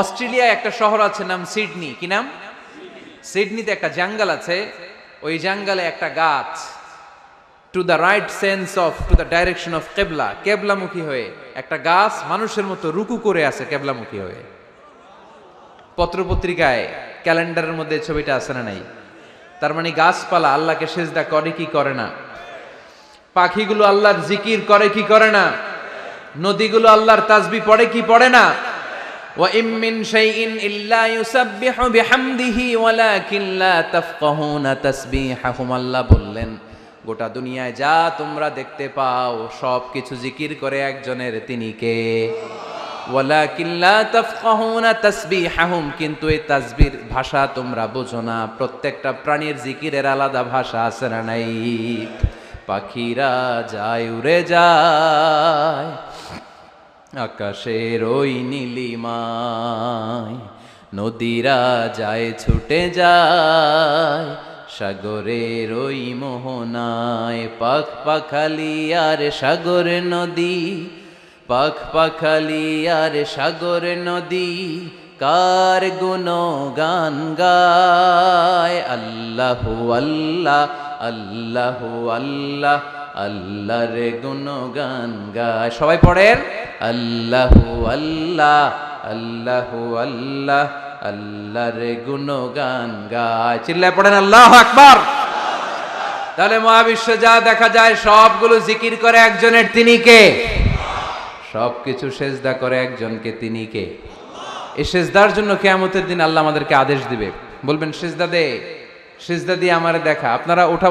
অস্ট্রেলিয়ায় একটা শহর আছে নাম সিডনি। কি নাম? সিডনিতে একটা জঙ্গল আছে, ওই জঙ্গলে একটা গাছ to the right sense of to the direction of কেবলা, কেবলামুখী হয়ে একটা গাছ মানুষের মতো রুকু করে আছে কেবলামুখী হয়ে। পত্রপত্রিকায় ক্যালেন্ডারের মধ্যে ছবিটা আছে না নাই? তার মানে গাছপালা আল্লাহকে সেজদা করে কি করে না? পাখিগুলো আল্লাহর জিকির করে কি করে না? নদীগুলো আল্লাহর তাসবিহ পড়ে কি পড়ে না? ওয়া ইম মিন শাইইন ইল্লা ইউসাব্বিহু বিহামদিহি ওয়ালাকিন লা তাফকাহুনা তাসবিহাহুম। আল্লাহ বললেন, গোটা দুনিয়ায় যা তোমরা দেখতে পাও সব কিছু জিকির করে একজনের, তিনি কে? ওয়ালাকিন লা তাফকাহুনা তাসবিহাহুম, কিন্তু এই তাসবির ভাষা তোমরা বোঝো না। প্রত্যেকটা প্রাণীর জিকিরের আলাদা ভাষা আছে না নাই? পাখিরা যায় উড়ে যায় আকাশের ওই নীলিমায়, নদীরা যায় ছুটে যায় সাগরের ওই মোহনায়। পাখ পাখালি আর সাগর নদী, পাখ পাখালি আর সাগর নদী, কার গুণগান গায়। আল্লাহু আল্লাহ আল্লাহু আল্লাহ, আল্লাহর গুণগান গায়। সবাই পড়েন আল্লাহু আল্লাহ আল্লাহু আল্লাহ, আল্লাহর গুণগান গায়। চিল্লায় পড়েন আল্লাহু আকবার। তাহলে মহাবিশ্বে যা দেখা যায় সবগুলো জিকির করে একজনের, তিনি কে? সবকিছু সেজদা করে একজনকে, তিনি কে? এই সেজদার জন্য কিয়ামতের দিন আল্লাহ আমাদেরকে আদেশ দিবে, বলবেন সেজদা দে, সেজদা দিয়ে আমারে দেখা। আপনারা ওঠা